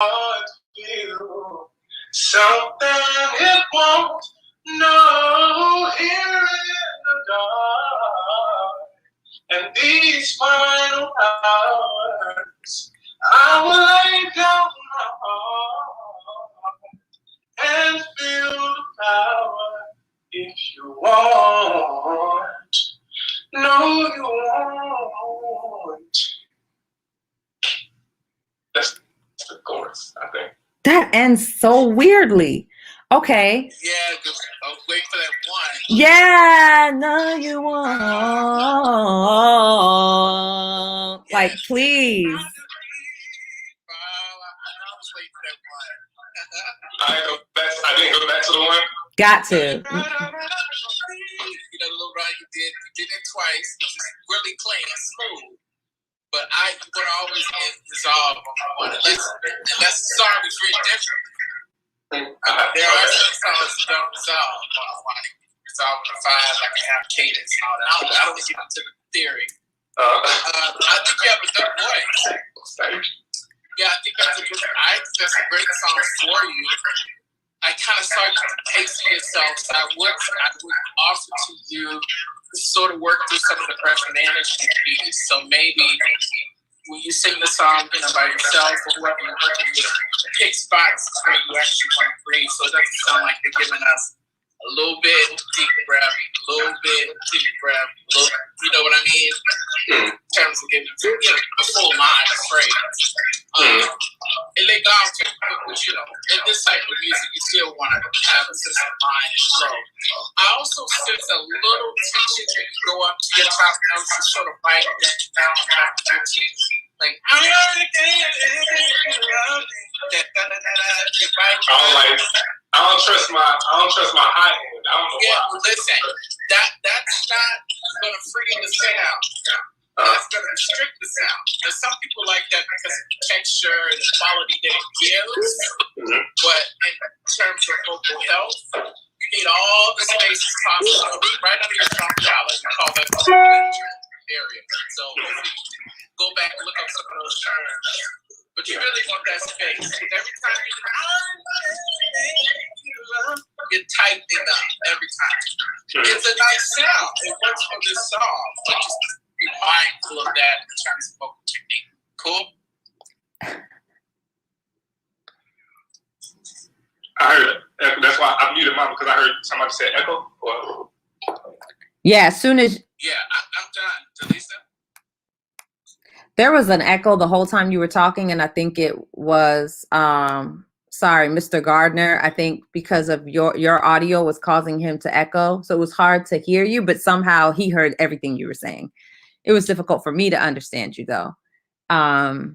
heart feel something it won't know here in the dark. And these final hours, I will lay down my heart and feel the power. If you want, no, you won't. That's the chorus, I think. That ends so weirdly. Okay. Yeah, I was waiting for that one. Yeah, no, you won't. Yeah. Like, please. I was waiting for that one. I didn't go back to the one. Got to. You know, the little run you did it twice, which is really clean and smooth. But I would always dissolve on one. Unless the song is very different. There are some songs that don't resolve. Resolve with a 5, like a half cadence and all that. I don't get into the theory. I think you have a good voice. Yeah, I think that's a great song for you. I kind of saw you pacing yourself, so I would offer to you to sort of work through some of the pressure management piece. So maybe when you sing the song, by yourself or whoever you're working with, pick spots where you actually want to breathe, so it doesn't sound like you're giving us a little bit deep breath, a little bit deep breath, you know what I mean? In terms of giving a full line of phrase. And they go out in this type of music, you still want to have a sense of mind and flow. I also sense a little tension when you go up to your top notes and sort of bite that down back with your teeth. Like, I don't trust my high end. I don't know why. Listen, that's not gonna free the sound. That's gonna restrict the sound. Now some people like that because of the texture and the quality that it gives. But in terms of vocal health, you need all the spaces possible right under your trunk collar. We call that the area. So go back and look up some of those terms. But you really want that space. Every time you tighten up every time. It's a nice sound. It works for this song. But just be mindful of that in terms of vocal technique. Cool? I heard it. That's why I muted mine, because I heard somebody say echo. Well, yeah, as soon as... Yeah, I'm done. Delisa? There was an echo the whole time you were talking, and I think it was, sorry, Mr. Gardner. I think because of your audio was causing him to echo, so it was hard to hear you, but somehow he heard everything you were saying. It was difficult for me to understand you, though. I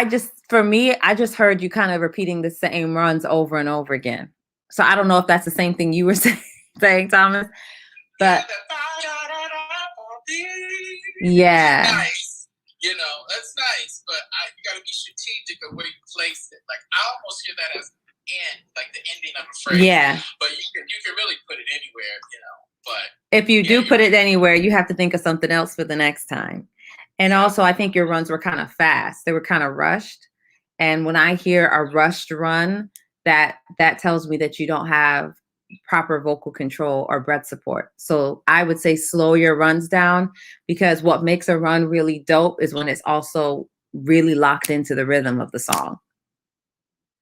just heard you kind of repeating the same runs over and over again. So I don't know if that's the same thing you were saying, Thomas, but yeah. That's nice. That's nice, but you got to be strategic of where you place it. Like, I almost hear that as like the ending of a phrase. Yeah. But you can really put it anywhere, but if you do put it anywhere, you have to think of something else for the next time. And also, I think your runs were kind of fast. They were kind of rushed. And when I hear a rushed run, that tells me that you don't have proper vocal control or breath support. So I would say slow your runs down, because what makes a run really dope is when it's also really locked into the rhythm of the song.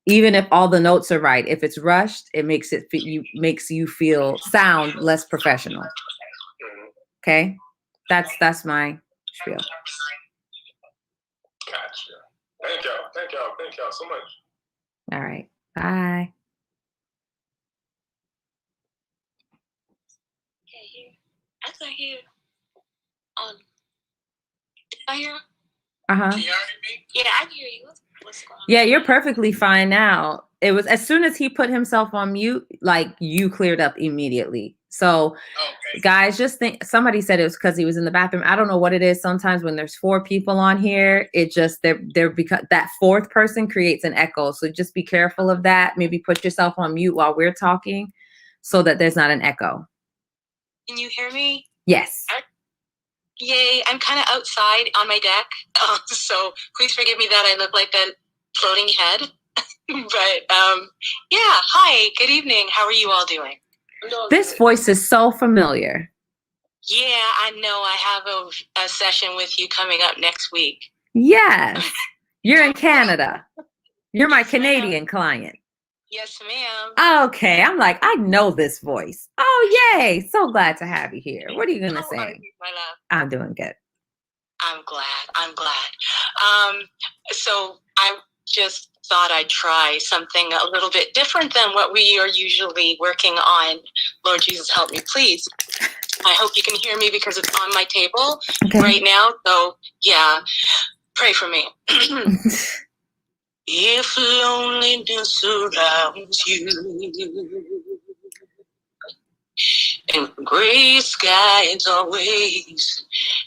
Even if all the notes are right, if it's rushed, it makes you sound less professional. Okay, that's my spiel. Gotcha. Thank y'all so much. All right, bye. I hear. I hear. Uh-huh. Can you hear me? Yeah, I can hear you. What's going on? Yeah, you're perfectly fine now. It was as soon as he put himself on mute, like, you cleared up immediately. So, okay. Guys, just think, somebody said it was because he was in the bathroom. I don't know what it is. Sometimes when there's 4 people on here, it just, because that 4th person creates an echo. So just be careful of that. Maybe put yourself on mute while we're talking so that there's not an echo. Can you hear me? Yes. Yay, I'm kind of outside on my deck, so please forgive me that I look like floating head. But yeah, hi, good evening. How are you all doing? This voice is so familiar. Yeah, I know. I have a session with you coming up next week. Yes. You're in Canada. You're my Yes, ma'am. Canadian client. Yes, ma'am. Okay. I'm like, I know this voice. Oh, yay. So glad to have you here. What are you going to How are say? you, my love? I'm doing good. I'm glad. So I just thought I'd try something a little bit different than what we are usually working on. Lord Jesus, help me, please. I hope you can hear me because it's on my table right now. So yeah, pray for me. If loneliness surrounds you and gray skies always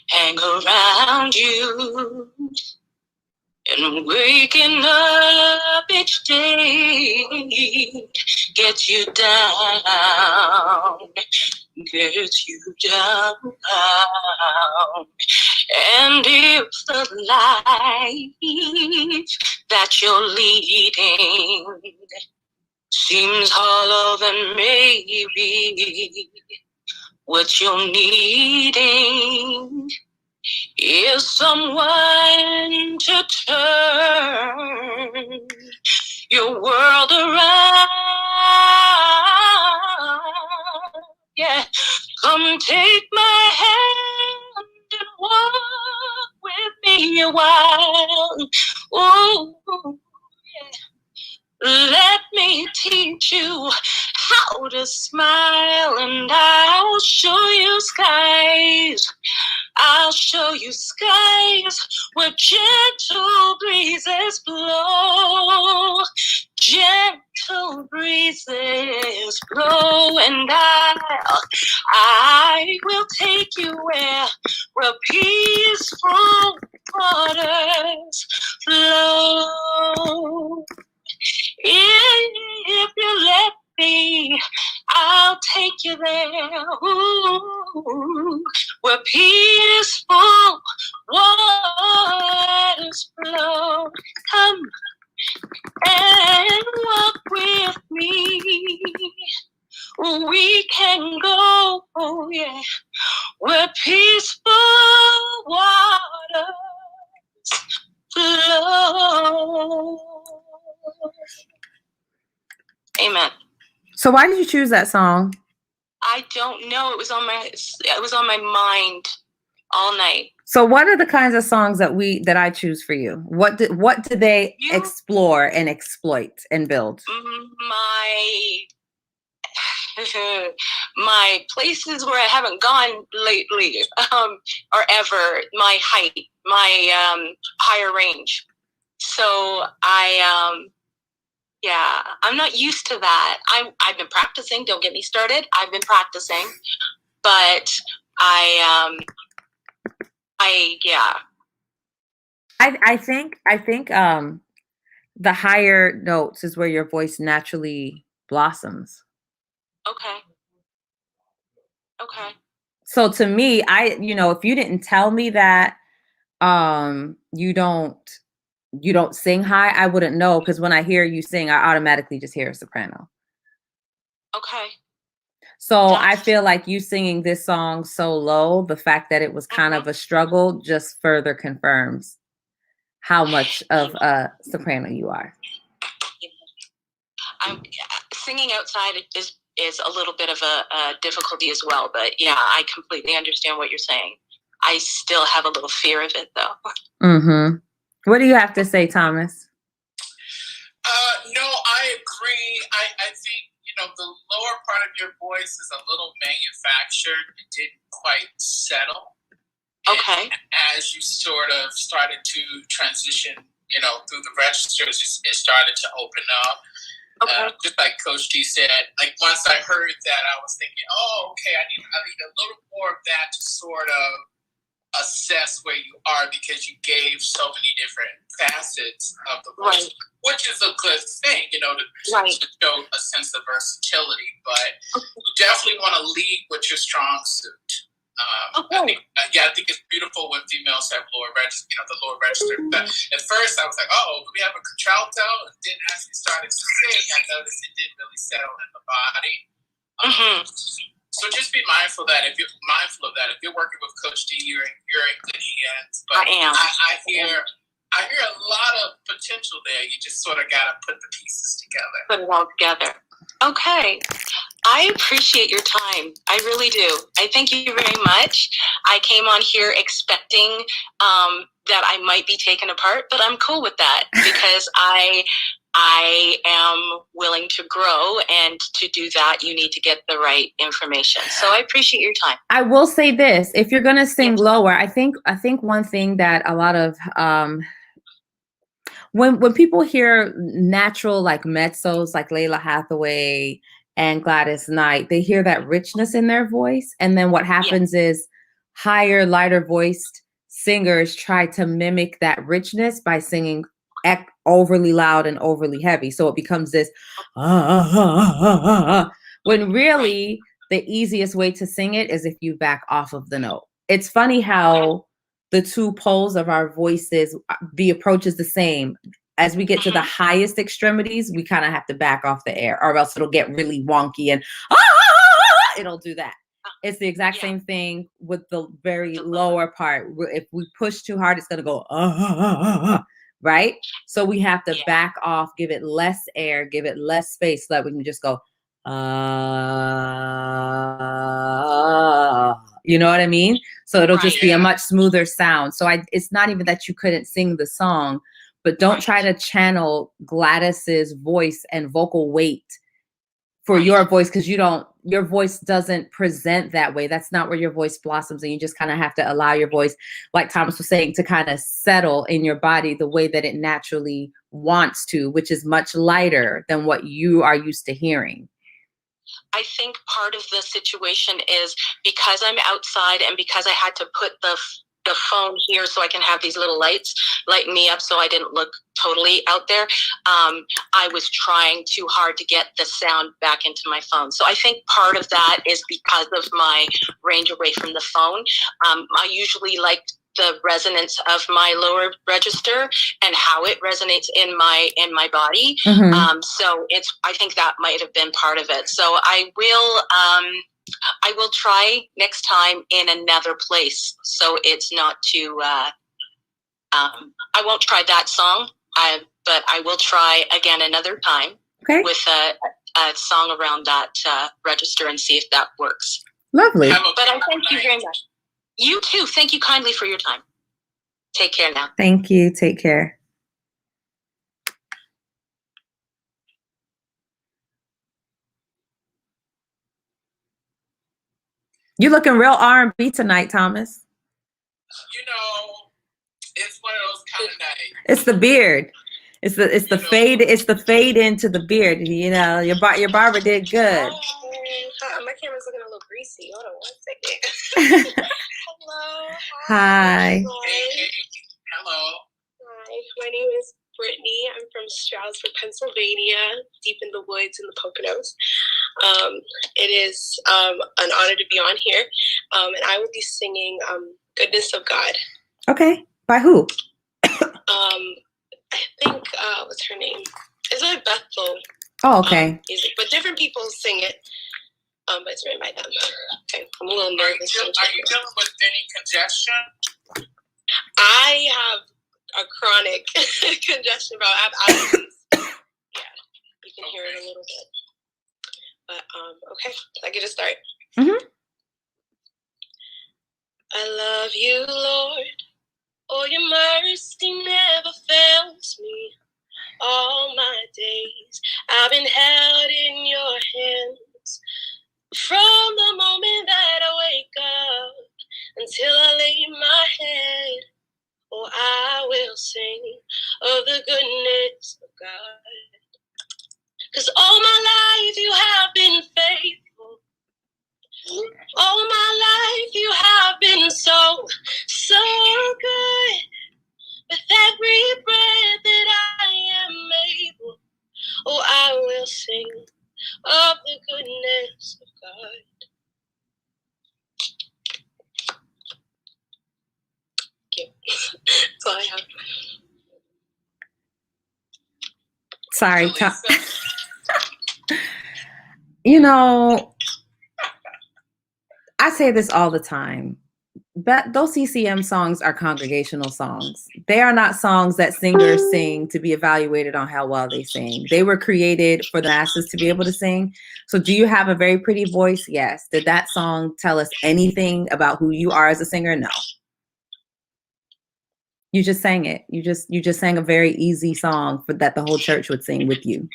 hang around you, and waking up each day gets you down, gets you down. And if the life that you're leading seems hollow, then maybe what you're needing is someone to turn your world around. Yeah, come take my hand and walk with me a while. Oh, yeah. Let me teach you how to smile, and I'll show you skies. I'll show you skies where gentle breezes blow. Gentle breezes blow, and I will take you where peaceful waters flow. If you let me, I'll take you there. Ooh, where peaceful waters flow. Come and walk with me. We can go, oh yeah, where peaceful waters flow. Amen. So why did you choose that song? I don't know. It was on my mind all night. So what are the kinds of songs that I choose for you? What do they explore and exploit and build? My places where I haven't gone lately, or ever, my height, my higher range. So yeah, I'm not used to that. I've been practicing. Don't get me started. I've been practicing, but yeah. I think the higher notes is where your voice naturally blossoms. Okay. So to me, if you didn't tell me that you don't sing high, I wouldn't know, because when I hear you sing, I automatically just hear a soprano. Okay. So I feel like you singing this song so low, the fact that it was kind of a struggle just further confirms how much of a soprano you are. I'm singing outside is a little bit of a difficulty as well, but yeah, I completely understand what you're saying. I still have a little fear of it though. Mm-hmm. What do you have to say, Thomas? No, I agree. I think, the lower part of your voice is a little manufactured. It didn't quite settle. Okay. And as you sort of started to transition, through the registers, it started to open up. Okay. Just like Coach D said, like once I heard that, I was thinking, oh, okay, I need a little more of that to sort of assess where you are, because you gave so many different facets of the voice, right, which is a good thing, to show a sense of versatility. But you definitely want to lead with your strong suit. I think it's beautiful when females have lower register, the lower register. At first, I was like, oh, do we have a contralto? And then as we started to sing, I noticed it didn't really settle in the body. So just be mindful that if you're working with Coach D, you're in good hands. But I am. I hear a lot of potential there. You just sort of got to put the pieces together. Put it all together. Okay. I appreciate your time. I really do. I thank you very much. I came on here expecting that I might be taken apart, but I'm cool with that because I am willing to grow, and to do that, you need to get the right information. So I appreciate your time. I will say this: if you're gonna sing lower, I think one thing that a lot of when people hear natural like mezzos like Layla Hathaway and Gladys Knight, they hear that richness in their voice, and then what happens is higher, lighter voiced singers try to mimic that richness by singing overly loud and overly heavy. So it becomes this when really the easiest way to sing it is if you back off of the note. It's funny how the two poles of our voices, the approach is the same. As we get to the highest extremities, we kind of have to back off the air, or else it'll get really wonky and it'll do that. It's the exact same thing with the very lower part. If we push too hard, it's going to go right? So we have to back off, give it less air, give it less space so that we can just go, you know what I mean? So it'll just be a much smoother sound. So it's not even that you couldn't sing the song, but don't try to channel Gladys's voice and vocal weight for your voice, because your voice doesn't present that way. That's not where your voice blossoms, and you just kind of have to allow your voice, like Thomas was saying, to kind of settle in your body the way that it naturally wants to, which is much lighter than what you are used to hearing. I think part of the situation is because I'm outside and because I had to put the phone here so I can have these little lights lighting me up so I didn't look totally out there. I was trying too hard to get the sound back into my phone. So I think part of that is because of my range away from the phone. I usually like the resonance of my lower register and how it resonates in my body. So I think that might have been part of it. So I will try next time in another place, so it's not too. I won't try that song, but I will try again another time with a song around that register and see if that works. Lovely. But I thank you very much. You too. Thank you kindly for your time. Take care now. Thank you. Take care. You looking real R&B tonight, Thomas. It's one of those kind of nights. It's the beard. It's the fade. It's the fade into the beard. Your barber did good. My camera's looking a little greasy. Hold on 1 second. Hello. Hi. Hello. Hi. My name is Brittany. I'm from Stroudsburg, Pennsylvania, deep in the woods in the Poconos. It is an honor to be on here, and I will be singing "Goodness of God." Okay. By who? I think what's her name? It's by Bethel. Oh, okay. Music, but different people sing it. But it's written by them. Okay, I'm a little nervous. Are you dealing with any congestion? I have a chronic congestion about allergies. Yeah, you can hear it a little bit. But okay, I can just start. I love you, Lord. Oh, your mercy never fails me. All my days I've been held in your hands. From the moment that I wake up until I lay my head, oh, I will sing of the goodness of God. 'Cause all my life you have been faithful. All my life you have been so, so good. With every breath that I am able, oh, I will sing of the goodness of God. Sorry, Jaleesa? you know, I say this all the time. But those CCM songs are congregational songs. They are not songs that singers sing to be evaluated on how well they sing. They were created for the masses to be able to sing. So do you have a very pretty voice? Yes. Did that song tell us anything about who you are as a singer? No. You just sang it. You just sang a very easy song for that the whole church would sing with you.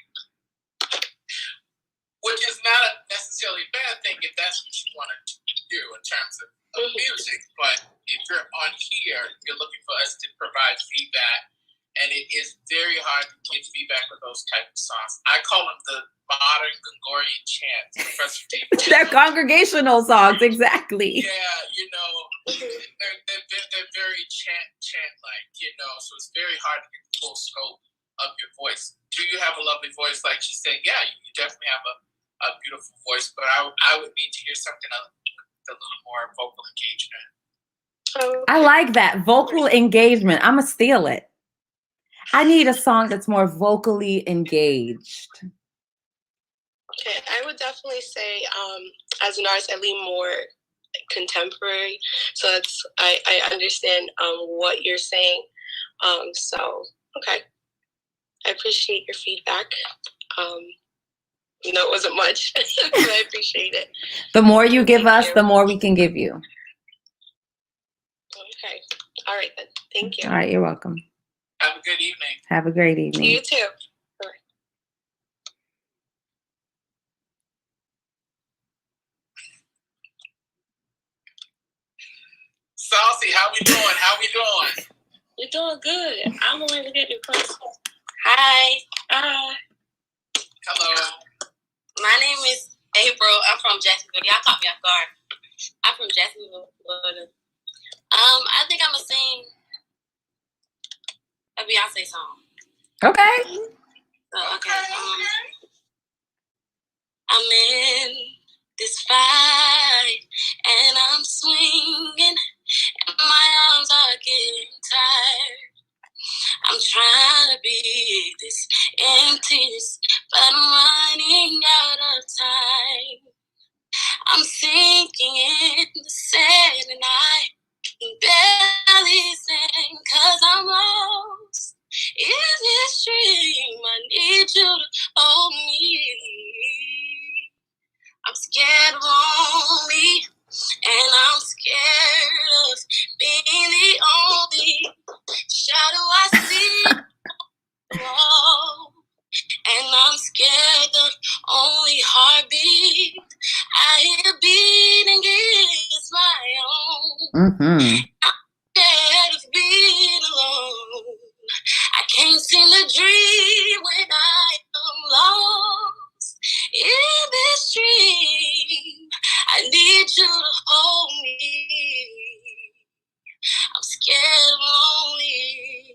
Which is not necessarily a bad thing if that's what you want to do in terms of music, but if you're on here, you're looking for us to provide feedback, and it is very hard to get feedback with those type of songs. I call them the modern Gregorian chants, Professor David. They're congregational songs, exactly. Yeah, you know, they're very chant-like, you know, so it's very hard to get the full scope of your voice. Do you have a lovely voice? Like she said, yeah, you definitely have a beautiful voice, but I would need to hear something else. A little more vocal engagement. I like that vocal engagement. I'm gonna steal it. I need a song that's more vocally engaged. Okay, I would definitely say, as an artist, I lean more contemporary. So that's I understand what you're saying. So okay, I appreciate your feedback. It wasn't much, but I appreciate it. The more you give us, the more we can give you. Okay. All right then. Thank you. All right, you're welcome. Have a good evening. Have a great evening. You too. All right. Saucy, how we doing? How we doing? You're doing good. I'm only looking at your question. Hi. Hi. Hello. My name is April. I'm from Jacksonville. Y'all caught me off guard. I'm from Jacksonville, Florida. I think I'm gonna sing a Beyonce song. Okay. So, okay. I'm in this fight and I'm swinging and my arms are getting tired. I'm trying to beat this emptiness, but I'm running out of time. I'm sinking in the sand and I can barely stand 'cause I'm lost in this dream. I need you to hold me. I'm scared of lonely and I'm scared of being the only shadow I see. And I'm scared the only heartbeat I hear beating is my own. I'm scared of being alone. I can't seem to dream when I am lost in this dream. I need you to hold me. I'm scared of lonely.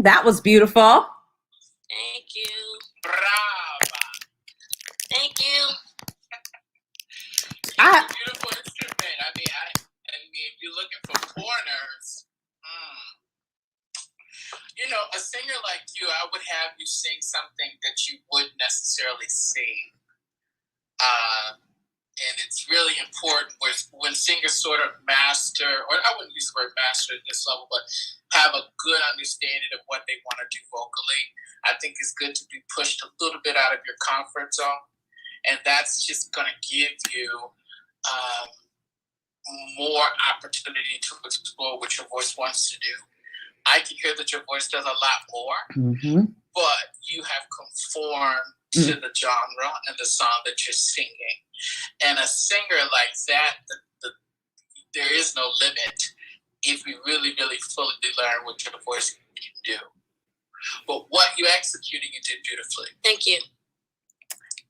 That was beautiful. Thank you. Brava. Thank you. It's a beautiful instrument. I mean, if you're looking for corners, you know, a singer like you, I would have you sing something that you wouldn't necessarily sing. And it's really important when singers sort of master, or I wouldn't use the word master at this level, but have a good understanding of what they want to do vocally. I think it's good to be pushed a little bit out of your comfort zone. And that's just going to give you more opportunity to explore what your voice wants to do. I can hear that your voice does a lot more, but you have conformed to the genre and the song that you're singing. And a singer like that, there is no limit if you really, really fully learn what your voice can do. But what you executed, you did beautifully. Thank you.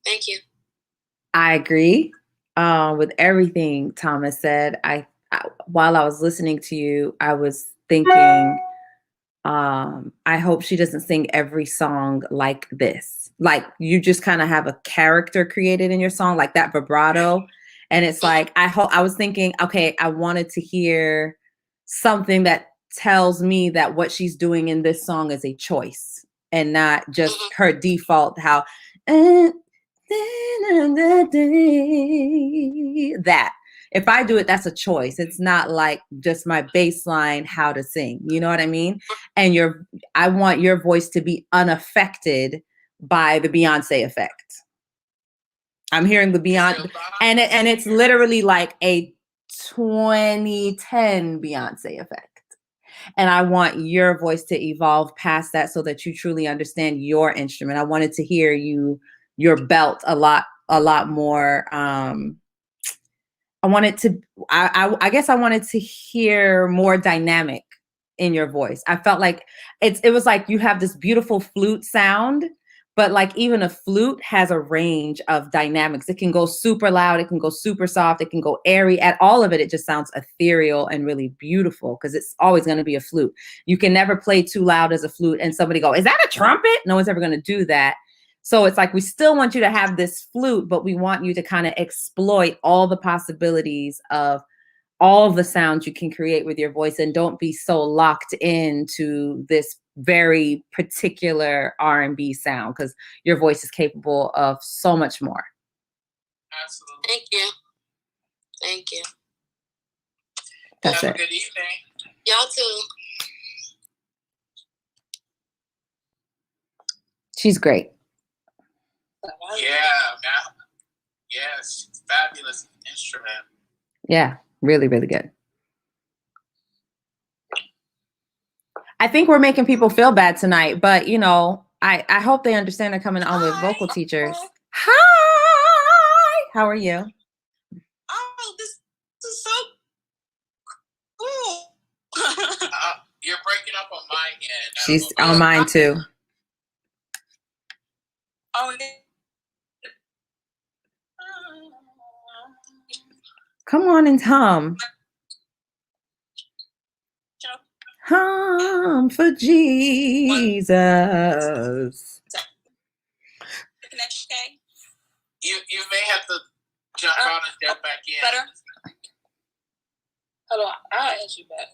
Thank you. I agree with everything Thomas said. While I was listening to you, I was thinking, I hope she doesn't sing every song like this. Like you just kind of have a character created in your song, like that vibrato. And it's like, I was thinking, okay, I wanted to hear something that tells me that what she's doing in this song is a choice and not just her default how that. If I do it, that's a choice. It's not like just my baseline how to sing. You know what I mean? And I want your voice to be unaffected by the Beyonce effect. I'm hearing the Beyonce, and it's literally like a 2010 Beyonce effect. And I want your voice to evolve past that so that you truly understand your instrument. I wanted to hear your belt a lot more. I guess I wanted to hear more dynamic in your voice. I felt like it was like you have this beautiful flute sound, but like even a flute has a range of dynamics. It can go super loud, it can go super soft, it can go airy. At all of it, it just sounds ethereal and really beautiful because it's always going to be a flute. You can never play too loud as a flute and somebody go, "Is that a trumpet?" No one's ever going to do that. So it's like we still want you to have this flute, but we want you to kind of exploit all the possibilities of all the sounds you can create with your voice, and don't be so locked into this very particular R&B sound because your voice is capable of so much more. Absolutely. Thank you. Thank you. That's Have it. a good evening. Y'all too. She's great. Yeah, man. Yes, fabulous instrument. Yeah, really, really good. I think we're making people feel bad tonight, but you know, I hope they understand they're coming on with vocal teachers. Hi, how are you? Oh, this is so cool. You're breaking up on my end. She's on mine too. Oh, Come on and hum. Hum for Jesus. You may have to jump out and jump back in. better? Hello, I'll answer you back.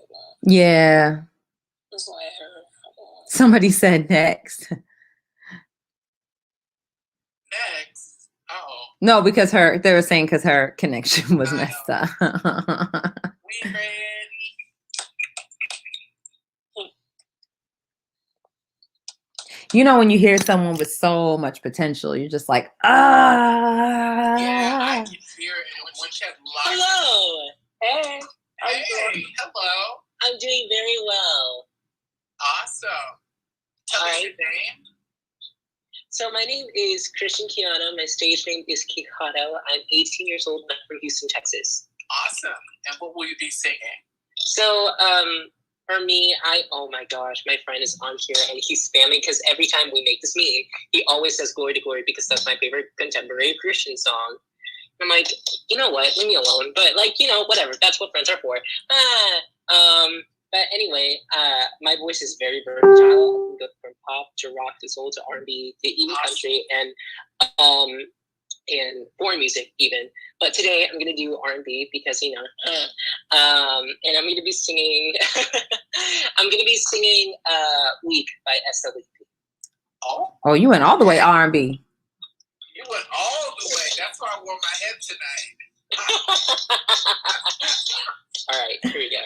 Yeah. That's why I heard. Somebody said next. Next. Oh. No, because they were saying because her connection was messed up. We ready. You know, when you hear someone with so much potential, you're just like, ah. Yeah, I can hear it. And when she had live. Hello. Hey. Hey, hello. I'm doing very well. Awesome. Tell us your name. So my name is Christian Kiana. My stage name is Kikado. I'm 18 years old and I'm from Houston, Texas. Awesome. And what will you be singing? So, for me, oh my gosh, my friend is on here and he's spamming because every time we make this meeting, he always says Glory to Glory because that's my favorite contemporary Christian song. I'm like, you know what, leave me alone. But like, you know, whatever, that's what friends are for. But anyway, my voice is very versatile. I can go from pop to rock to soul to R&B to even country and foreign music even. But today I'm gonna do R&B because you know, and I'm gonna be singing. I'm gonna be singing "Weak" by SWP. Oh, you went all the way R&B. You went all the way. That's why I wore my head tonight. All right, here we go.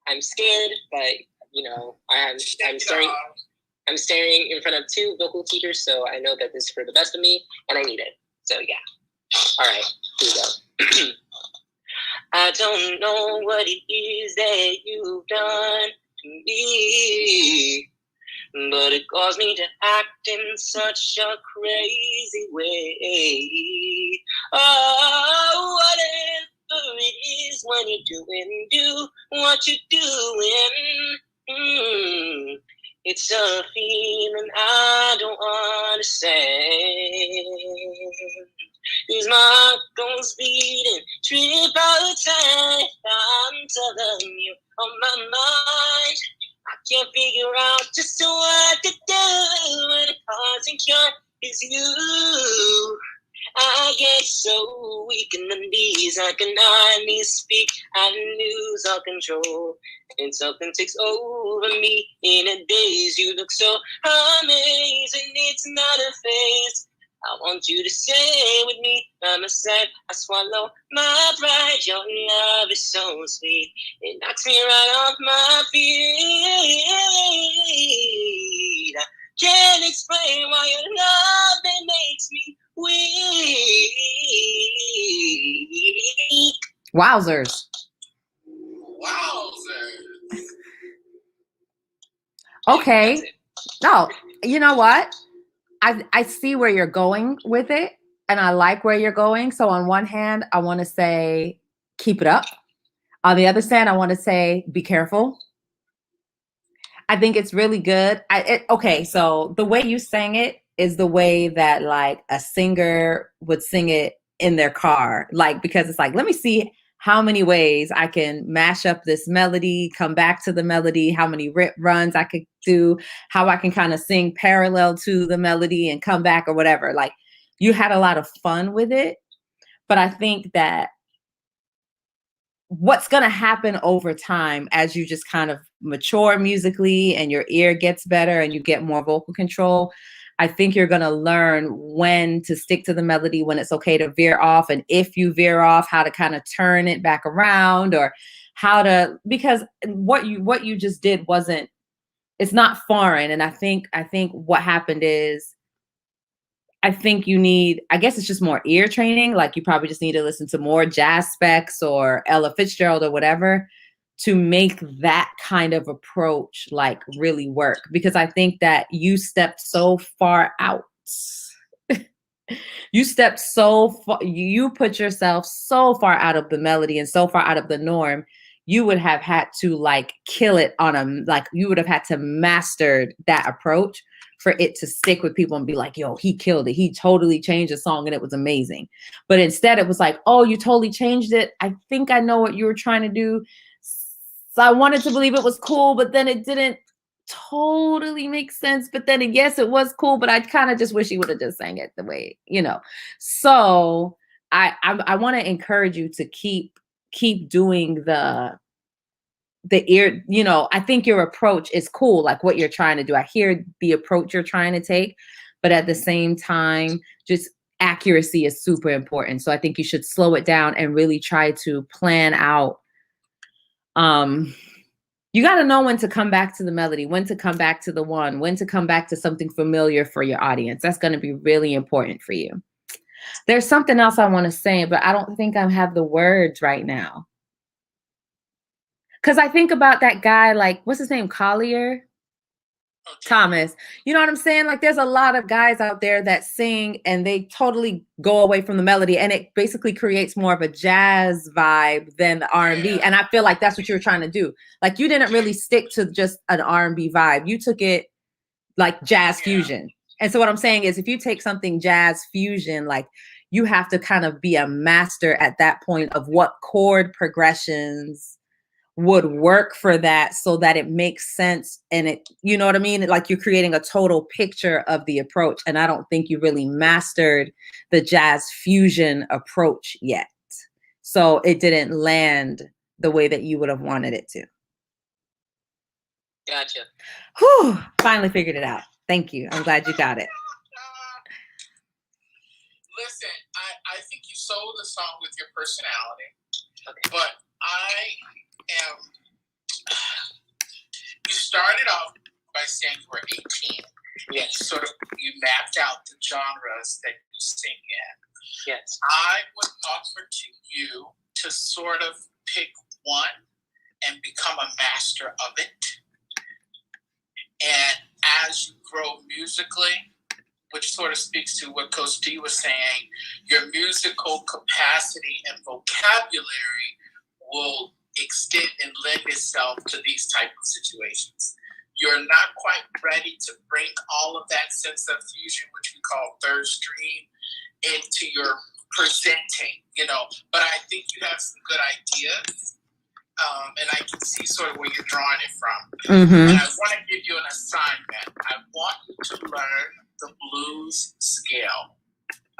I'm scared, but you know, I'm staring. I'm staring in front of two vocal teachers, so I know that this is for the best of me, and I need it. So yeah. All right, here we go. I don't know what it is that you've done to me, but it caused me to act in such a crazy way. Oh, whatever it is when you do what you're doing. It's a feeling I don't understand. These my heart goes beating, trip all the time. I'm telling you on my mind. I can't figure out just what to do when the cause and cure is you. I get so weak in the knees, I can hardly speak. I lose all control. and something takes over me. In a daze, you look so amazing, it's not a phase. I want you to stay with me by my side. I swallow my pride. Your love is so sweet. It knocks me right off my feet. I can't explain why your love that makes me weak. Wowzers. Wowzers. Okay. No, you know what? I see where you're going with it, and I like where you're going. So on one hand, I want to say keep it up. On the other hand, I want to say be careful. I think it's really good. Okay, so the way you sang it is the way that like a singer would sing it in their car, like because it's like, let me see how many ways I can mash up this melody, come back to the melody, how many rip runs I could do, how I can kind of sing parallel to the melody and come back or whatever. Like you had a lot of fun with it, but I think that what's going to happen over time as you just kind of mature musically and your ear gets better and you get more vocal control, I think you're going to learn when to stick to the melody, when it's okay to veer off, and if you veer off, how to kind of turn it back around, or how to, because what you just did wasn't, it's not foreign. And I think what happened is, I think you need, I guess it's just more ear training. Like you probably just need to listen to more jazz specs or Ella Fitzgerald or whatever to make that kind of approach like really work. Because I think that you stepped so far out. You stepped so far, you put yourself so far out of the melody and so far out of the norm. You would have had to like kill it on a, like you would have had to master that approach for it to stick with people and be like, yo, he killed it. He totally changed the song and it was amazing. But instead it was like, oh, you totally changed it. I think I know what you were trying to do. So I wanted to believe it was cool, but then it didn't totally make sense. But then yes, it was cool, but I kind of just wish he would have just sang it the way, you know. So I want to encourage you to keep doing the ear, you know. I think your approach is cool, like what you're trying to do. I hear the approach you're trying to take, but at the same time, just accuracy is super important. So I think you should slow it down and really try to plan out. You got to know when to come back to the melody, when to come back to the one, when to come back to something familiar for your audience. That's going to be really important for you. There's something else I want to say, but I don't think I have the words right now. Because I think about that guy, like, what's his name? Collier? Thomas. You know what I'm saying? Like, there's a lot of guys out there that sing and they totally go away from the melody, and it basically creates more of a jazz vibe than the R&B. Yeah. And I feel like that's what you were trying to do. Like, you didn't really stick to just an R&B vibe. You took it like jazz fusion. And so what I'm saying is, if you take something jazz fusion, like, you have to kind of be a master at that point of what chord progressions would work for that, so that it makes sense. And it, you know what I mean? Like, you're creating a total picture of the approach. And I don't think you really mastered the jazz fusion approach yet. So it didn't land the way that you would have wanted it to. Gotcha. Whew, finally figured it out. Thank you. I'm glad you got it. Listen, I think you sold the song with your personality. Okay. But you started off by saying you were 18. Yes. You mapped out the genres that you sing in. Yes. I would offer to you to sort of pick one and become a master of it. And as you grow musically, which sort of speaks to what Coach D was saying, your musical capacity and vocabulary will extend and lend itself to these type of situations. You're not quite ready to bring all of that sense of fusion, which we call third stream, into your presenting, you know, but I think you have some good ideas. And I can see sort of where you're drawing it from. Mm-hmm. And I want to give you an assignment. I want you to learn the blues scale.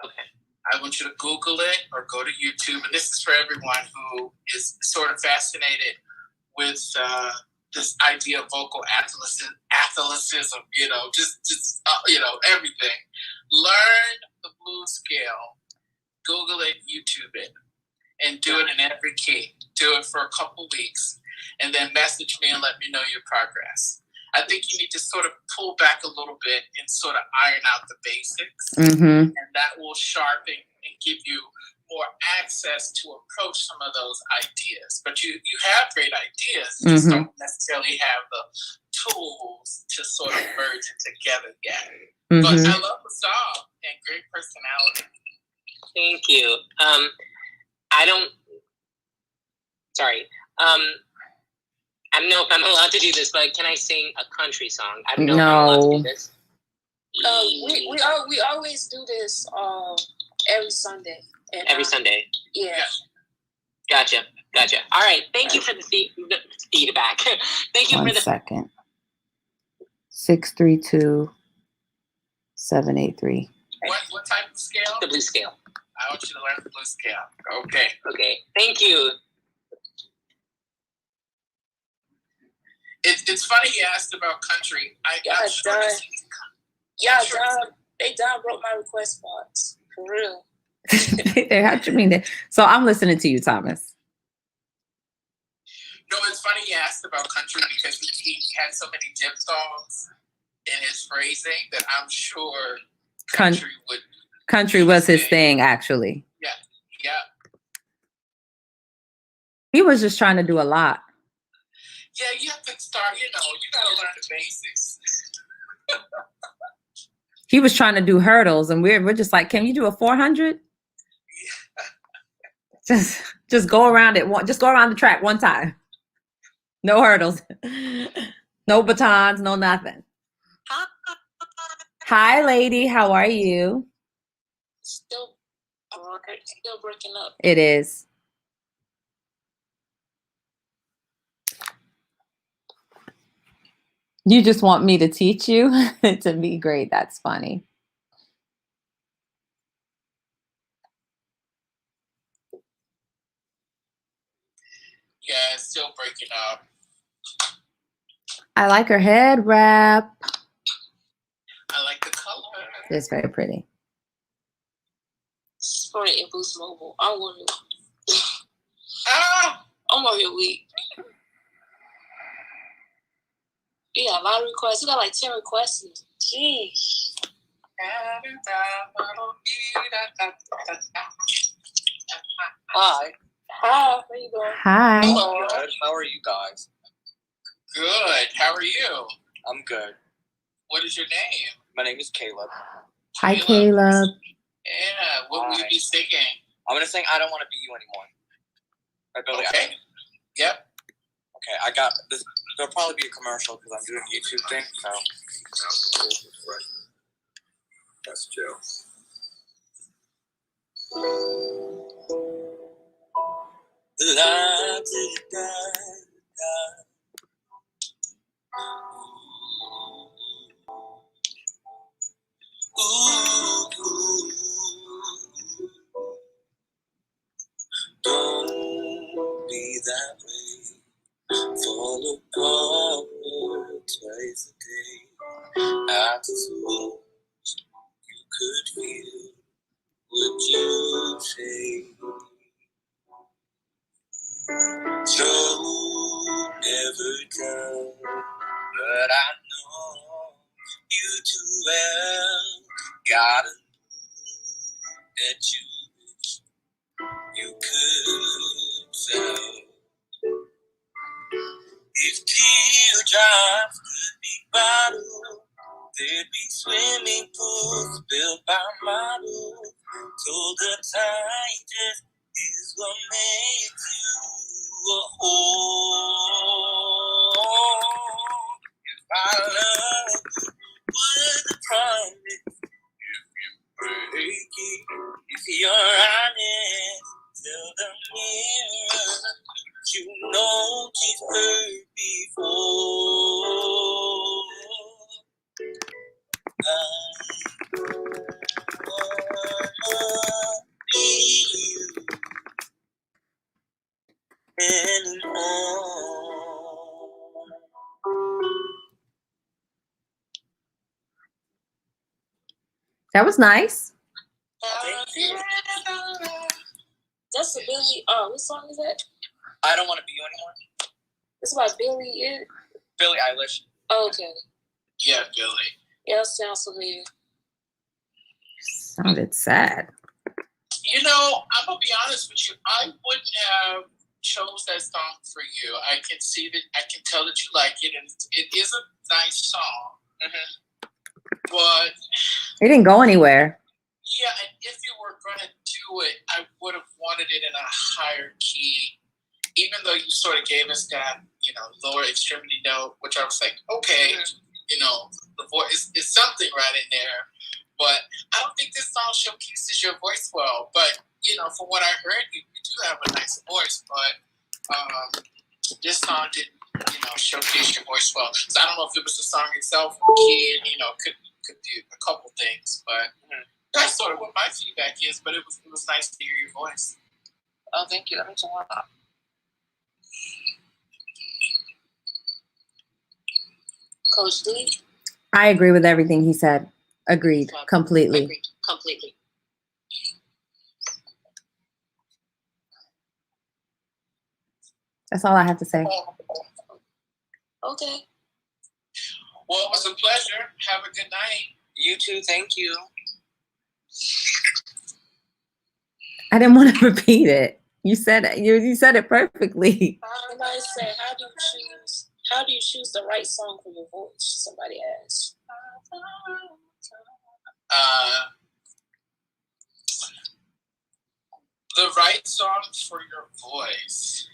Okay. I want you to Google it or go to YouTube. And this is for everyone who is sort of fascinated with this idea of vocal athleticism, just everything. Learn the blues scale, Google it, YouTube it, and do it in every key. Do it for a couple weeks, and then message me and let me know your progress. I think you need to sort of pull back a little bit and sort of iron out the basics, and that will sharpen and give you more access to approach some of those ideas. But you have great ideas, you just don't necessarily have the tools to sort of merge it together yet. But I love the song and great personality. Thank you. I don't know if I'm allowed to do this, but can I sing a country song? I don't know if I'm allowed to do this. We always do this every Sunday. Every Sunday. Yeah. Gotcha. All right. Thank you for the feedback. Thank you for the. 1 second. 632-783. What type of scale? The blues scale. I want you to learn the blues scale. Okay. Thank you. It's funny you asked about country. They done wrote my request box. For real. So I'm listening to you, Thomas. No, it's funny you asked about country because he had so many diphthongs in his phrasing that I'm sure country was his thing, actually. Yeah. He was just trying to do a lot. Yeah, you have to start, you gotta learn the basics. He was trying to do hurdles, and we're just like, can you do a 400? Yeah. Just go around it. Just go around the track one time. No hurdles. No batons, no nothing. Hi, lady. How are you? Still breaking up. It is. You just want me to teach you to be great. That's funny. Yeah, it's still breaking up. I like her head wrap. I like the color. It's very pretty. For it in Boost Mobile. I'm over here weak. You got a lot of requests. You got like 10 requests. Jeez. Hi. How you doing? Hi. Good. How are you guys? Good. How are you? I'm good. What is your name? My name is Caleb. Hi, Caleb. Yeah. What will you be singing? I'm gonna sing "I Don't Want to Be You Anymore." By Billy Okay. Yep. Okay. I got this. There'll probably be a commercial because I'm doing a YouTube thing. So. That's Joe. Don't be that way. Fall apart twice a day. I suppose you could feel what you say. So never come, but I know you too well. Gotta know that you wish you could tell. If teardrops could be bottled, there'd be swimming pools built by models. So the tightest is what makes you a whole. If I love you, would promise if you break it, if you're honest, tell the mirror you know you've heard before. I wanna be you anymore. That was nice. Thank you. That's a Billy. What song is that? I Don't Want to Be You Anymore. It's by Billy. Billie Eilish. Oh, okay. Yeah, Billy. Yeah, that sounds familiar. Sounded sad. You know, I'm gonna be honest with you. I wouldn't have chose that song for you. I can see that. I can tell that you like it, and it is a nice song. Mm-hmm. But It didn't go anywhere. yeah, and if you were gonna do it, I would have wanted it in a higher key. Even though you sort of gave us that, lower extremity note, which I was like, okay, the voice is something right in there. But I don't think this song showcases your voice well. But, from what I heard, you do have a nice voice. But this song didn't, showcase your voice well. So I don't know if it was the song itself or key, could do a couple things. But that's sort of what my feedback is. But it was nice to hear your voice. Oh, thank you. That means a lot. Coach D? I agree with everything he said. Agreed. Completely. Agreed. Completely. That's all I have to say. Okay. Well, it was a pleasure. Have a good night. You too. Thank you. I didn't want to repeat it. You said it. You said it perfectly. Somebody said, how do you choose the right song for your voice? Somebody asked. The right song for your voice.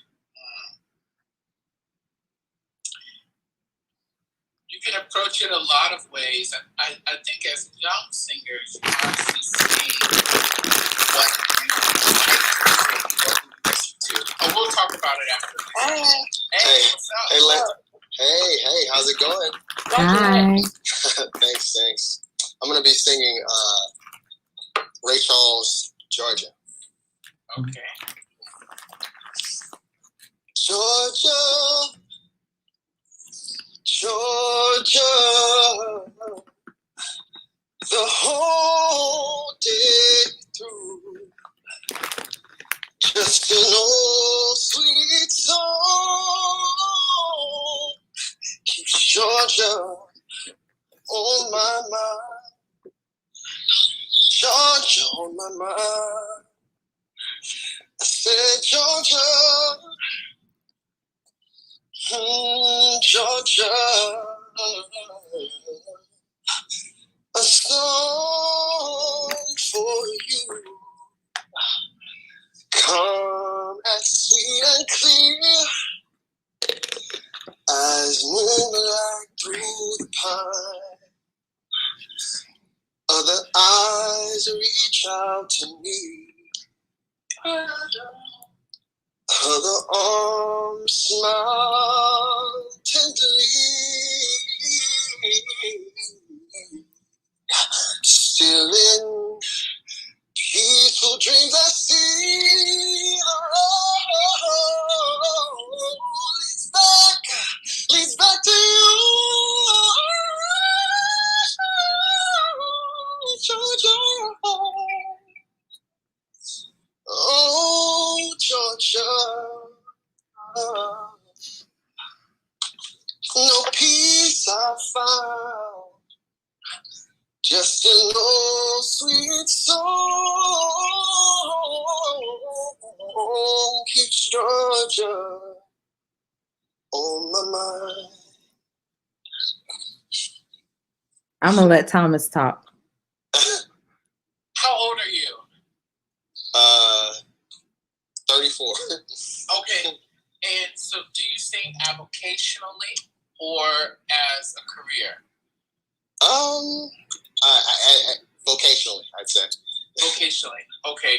You can approach it a lot of ways. I think as young singers, you honestly see what you listen to. Oh, we'll talk about it after. Hi. Hey, what's up? Hey, how's it going? Hi. Thanks. I'm gonna be singing Ray Charles, Georgia. Okay. Georgia, the whole day through, just an old sweet song keeps Georgia on my mind. Georgia on my mind. I said, Georgia, Georgia, a song for you. Come as sweet and clear as moonlight through the pine. Other eyes reach out to me. Other arms smile tenderly. Still in peaceful dreams I see the road leads back to you. Georgia. Oh, Georgia. No peace I found, just an old sweet song keeps Georgia on my mind. I'm gonna let Thomas talk. How old are you? 34. Okay. And so do you sing avocationally or as a career? I vocationally, I'd say. Vocationally. Okay.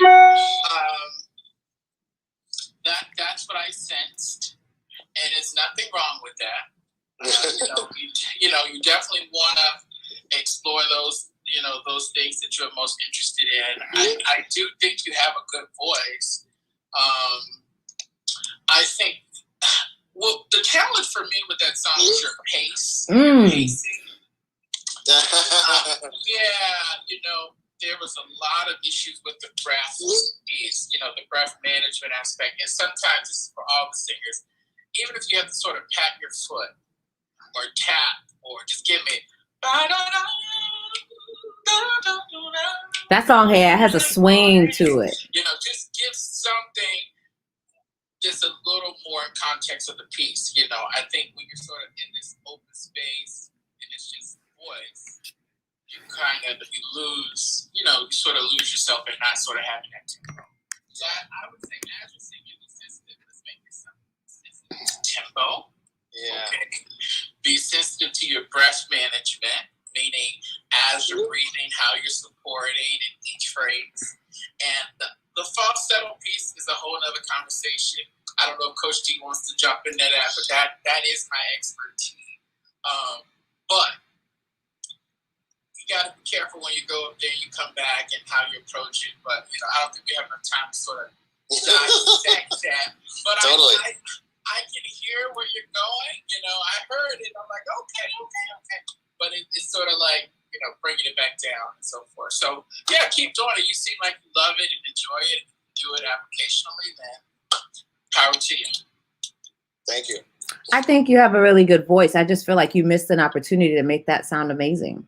That's what I sensed, and there's nothing wrong with that. You definitely want to explore those, those things that you're most interested in. I do think you have a good voice. I think, well, the challenge for me with that song is your pace. Your pacing. Yeah, there was a lot of issues with the breath piece, the breath management aspect. And sometimes this is for all the singers. Even if you have to sort of pat your foot or tap or just give me. That song here has a swing to it. Just give something just a little more in context of the piece. I think when you're sort of in this open space and it's just voice, you lose, you sort of lose yourself and not sort of having that tempo. So I would say as you're singing, be sensitive. Let's make this something sensitive to tempo. Yeah. Okay. Be sensitive to your breath management, meaning as you're breathing, how you're supporting in each phrase. And the falsetto piece is a whole other conversation. I don't know if Coach D wants to jump in that, but that is my expertise. But you got to be careful when you go up there and you come back and how you approach it. But I don't think we have enough time to sort of dissect that. But totally. I can hear where you're going. I heard it. I'm like, okay. But it's sort of like, bringing it back down and so forth. So, yeah, keep doing it. You seem like you love it and enjoy it and do it applicationally, then power to you. Thank you. I think you have a really good voice. I just feel like you missed an opportunity to make that sound amazing.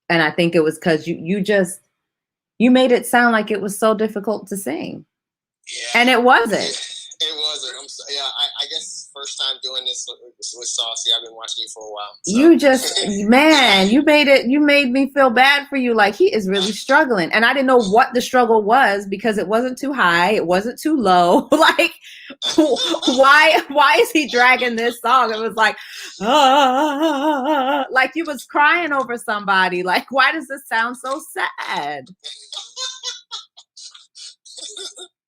And I think it was because you made it sound like it was so difficult to sing. Yeah. And it wasn't. It wasn't. I guess first time doing this with Saucy. I've been watching you for a while. So. You just, man, you made me feel bad for you. Like, he is really struggling. And I didn't know what the struggle was because it wasn't too high. It wasn't too low. Like, why is he dragging this song? It was like, like you was crying over somebody. Like, why does this sound so sad?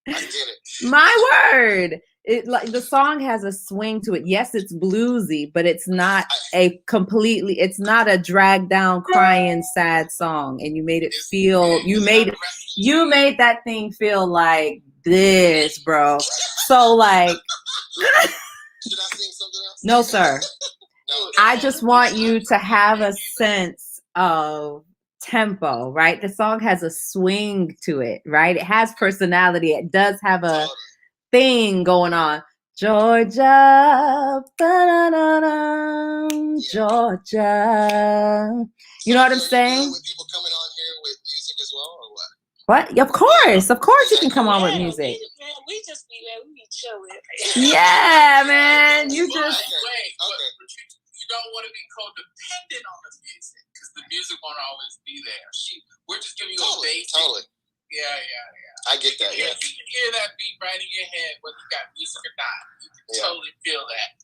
I get it. My word. The song has a swing to it. Yes, it's bluesy, but it's not it's not a dragged down, crying, sad song. And you made it feel, you made that thing feel like this, bro. So like, should I sing something else? No, sir. No. I just want you to have a sense of tempo, right? The song has a swing to it, right? It has personality. It does have a thing going on. Georgia, Georgia. You know what I'm saying? With people coming on here with music as well, or what? What? Of course you can come on with music. We just be there. We be chilling. Yeah, man. You just. But you don't want to be codependent on the music because the music won't always be there. We're just giving you a basic. Totally. Yeah. I get that. Yeah. You can hear that beat right in your head, whether you got music or not. You can totally feel that.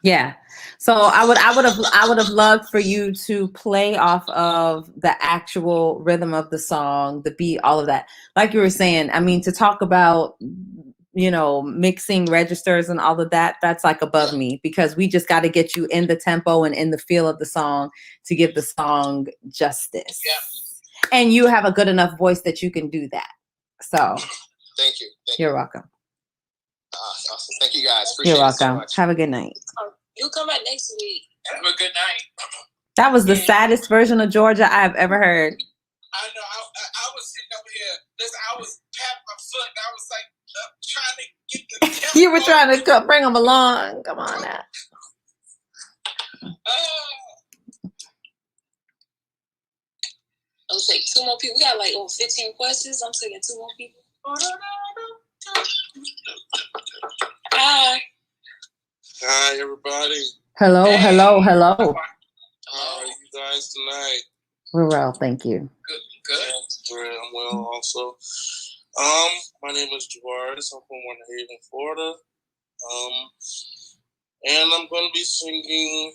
Yeah. So I would have loved for you to play off of the actual rhythm of the song, the beat, all of that. Like you were saying, I mean, to talk about, mixing registers and all of that, that's like above me, because we just got to get you in the tempo and in the feel of the song to give the song justice. Yeah. And you have a good enough voice that you can do that. So Thank you. You're welcome. Awesome. Thank you guys. Appreciate You're welcome. it so much. Have a good night. You come back next week. Have a good night. That was the saddest version of Georgia I've ever heard. I know. I was sitting over here. I was patting my foot. And I was like trying to get the. You were trying to bring them along. Come on now. I'll take 2 more people. We got like over 15 questions. I'm taking 2 more people. Hi. Hi, everybody. Hello. How are you guys tonight? We're well, thank you. Good. I'm well also. My name is Javaris. I'm from Winter Haven, Florida. And I'm going to be singing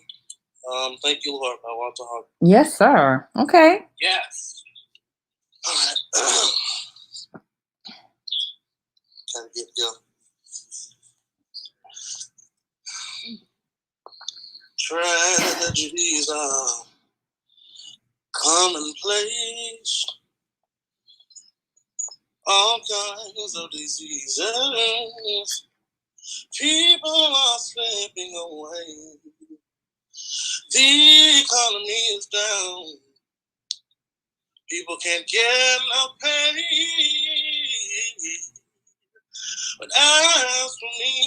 Thank You, Lord by Walter Hawk. Yes, sir. Okay. Yes. All right. Trying to get it going. Tragedies are commonplace. All kinds of diseases. People are slipping away. The economy is down. People can't get no pay. But as for me,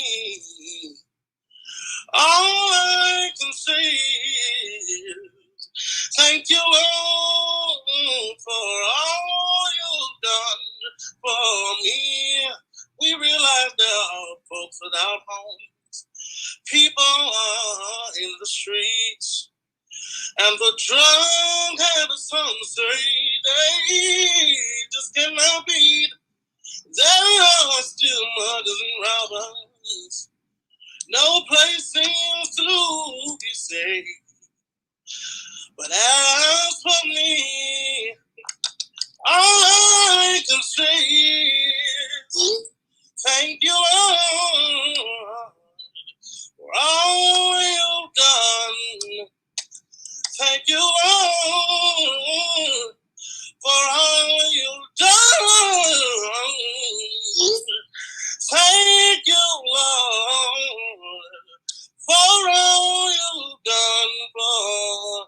all I can say is thank you, Lord, for all you've done for me. We realize there are folks without homes. People are in the streets. And the drunk have some say they just cannot beat. There are still muggers and robbers. No place seems to be safe. But as for me, all I can say is thank you, Lord, for all you've done. Thank you, Lord, for all you've done. Thank you, Lord, for all you've done for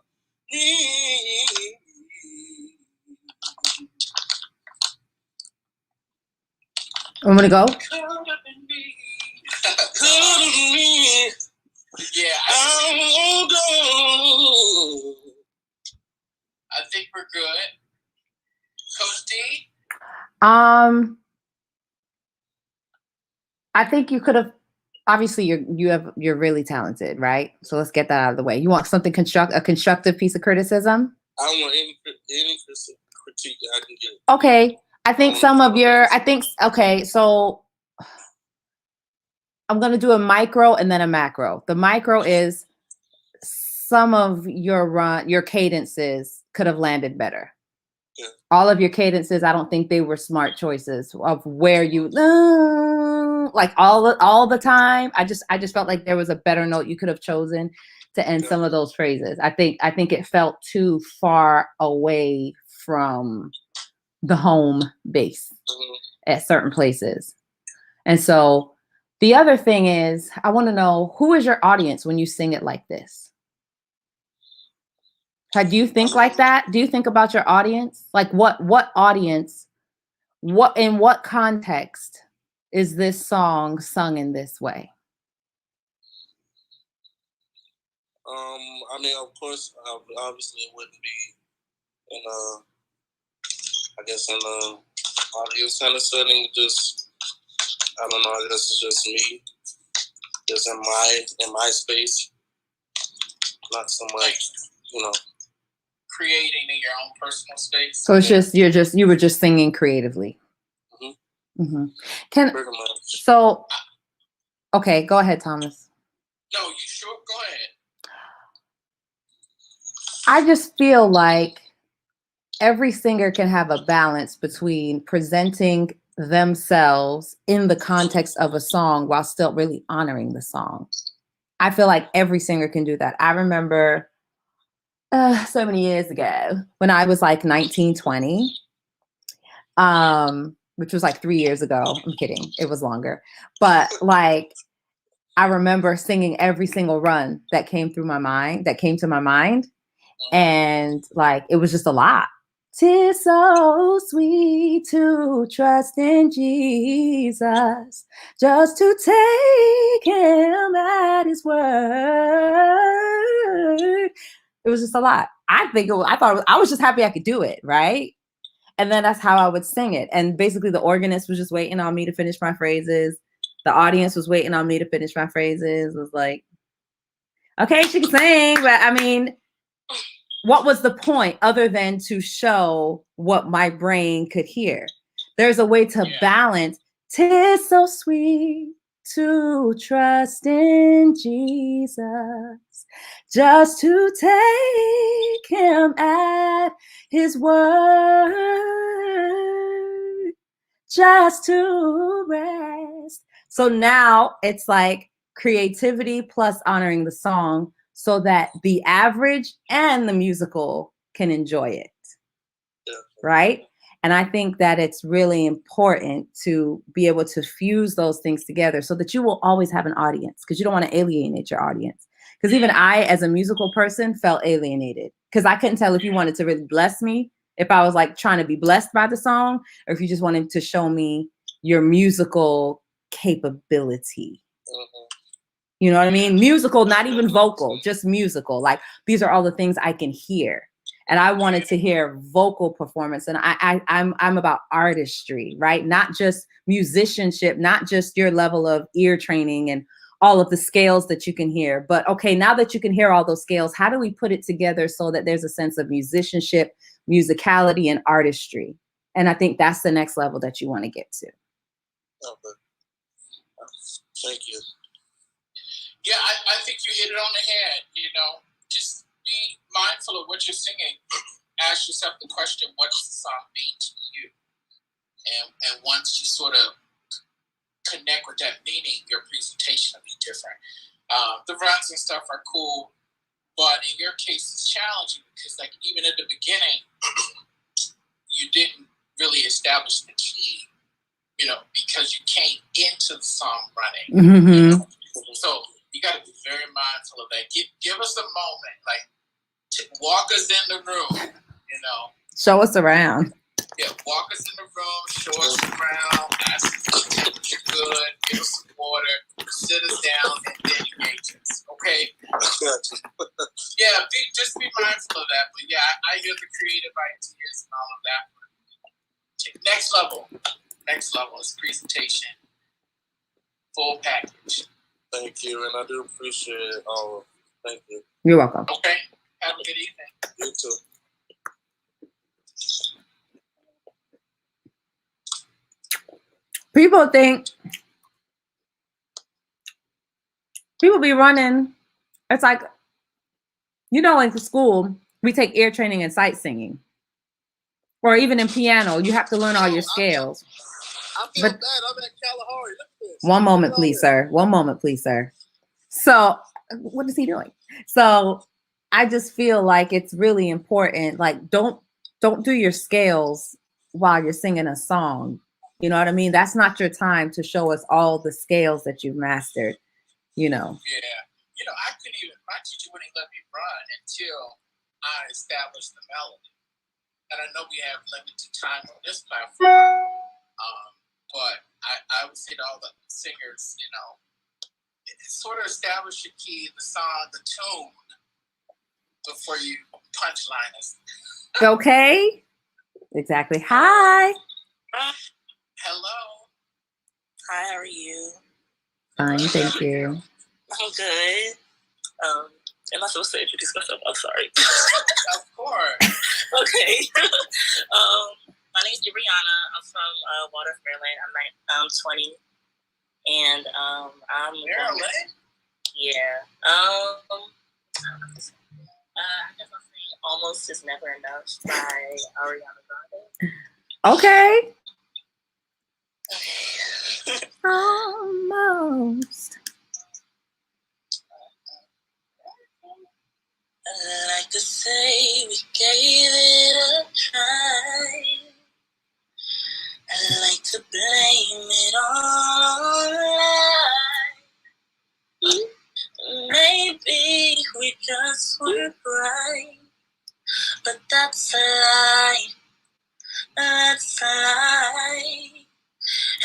me. I'm gonna go. Could have been me. Could have been me. Yeah, I'm gone. I think we're good. Coach D? I think you could have. Obviously, you're really talented, right? So let's get that out of the way. You want something a constructive piece of criticism? I want any critique that I can get. Okay, I think some of your. Okay, so I'm gonna do a micro and then a macro. The micro is some of your cadences could have landed better. Yeah. All of your cadences, I don't think they were smart choices of where you like all the time. I just felt like there was a better note you could have chosen to end some of those phrases. I think it felt too far away from the home base at certain places. And so the other thing is, I want to know, who is your audience when you sing it like this? Do you think like that? Do you think about your audience? Like what audience, in what context is this song sung in this way? I mean, of course, obviously it wouldn't be in I guess in a audience kind of setting. Just, I don't know, I guess it's just me, just in my space, not so much, Creating in your own personal space. So it's you were just singing creatively. Mm-hmm. Mm-hmm. Pretty much. So, okay, go ahead, Thomas. No, you sure? Go ahead. I just feel like every singer can have a balance between presenting themselves in the context of a song while still really honoring the song. I feel like every singer can do that. I remember so many years ago when I was like 19, 20, which was like 3 years ago. I'm kidding. It was longer. But like, I remember singing every single run that came to my mind. And like, it was just a lot. 'Tis so sweet to trust in Jesus, just to take him at his word. It was just a lot. I was just happy I could do it, right? And then that's how I would sing it. And basically the organist was just waiting on me to finish my phrases. The audience was waiting on me to finish my phrases. It was like, okay, she can sing, but I mean, what was the point other than to show what my brain could hear? There's a way to balance. 'Tis so sweet to trust in Jesus, just to take him at his word, just to rest. So now it's like creativity plus honoring the song so that the average and the musical can enjoy it. Yeah. Right? And I think that it's really important to be able to fuse those things together so that you will always have an audience, because you don't want to alienate your audience. Because even I, as a musical person, felt alienated because I couldn't tell if you wanted to really bless me, if I was like trying to be blessed by the song, or if you just wanted to show me your musical capability. You know what I mean? Musical, not even vocal, just musical. Like, these are all the things I can hear. And I wanted to hear vocal performance. And I'm about artistry, right? Not just musicianship, not just your level of ear training and all of the scales that you can hear. But okay, now that you can hear all those scales, how do we put it together so that there's a sense of musicianship, musicality, and artistry? And I think that's the next level that you want to get to. Okay. Thank you. Yeah, I think you hit it on the head. You know, just be mindful of what you're singing. Ask yourself the question, what does the song mean to you? And once you sort of connect with that meaning, your presentation will be different. The runs and stuff are cool, but in your case, it's challenging because, like, even at the beginning, you didn't really establish the key, you know, because you came into the song running. Mm-hmm. You know? So you got to be very mindful of that. Give us a moment, like, walk us in the room, you know. Show us around. Yeah, walk us in the room, show us around, ask us if the temperature good, give us some water, sit us down, and then engage us, okay? Yeah, just be mindful of that. But yeah, I hear the creative ideas and all of that. Next level is presentation, full package. Thank you, and I do appreciate all. Thank you. You're welcome. Okay, have a good evening. You too. People be running. It's like, you know, in school, we take ear training and sight singing. Or even in piano, you have to learn all your scales. I feel bad. I'm at Kalahari. Look at this. One moment, please, sir. One moment, please, sir. So, what is he doing? So, I just feel like it's really important. Like, don't do your scales while you're singing a song. You know what I mean? That's not your time to show us all the scales that you've mastered, you know. Yeah. You know, my teacher wouldn't let me run until I established the melody. And I know we have limited time on this platform, but I would say to all the singers, you know, sort of establish your key, the song, the tune, before you punchline us. Okay. Exactly. Hi. Hello. Hi, how are you? Fine, thank you. I'm good. Am I supposed to introduce myself? I'm sorry. Of course. Okay. My name is Brianna. I'm from Waters, Maryland. I'm 20, and I'm Maryland. Yeah. I guess I'll sing "Almost Is Never Enough" by Ariana Grande. Okay. Almost. I like to say we gave it a try. I like to blame it on life. Maybe we just weren't right, but that's a lie. That's a lie.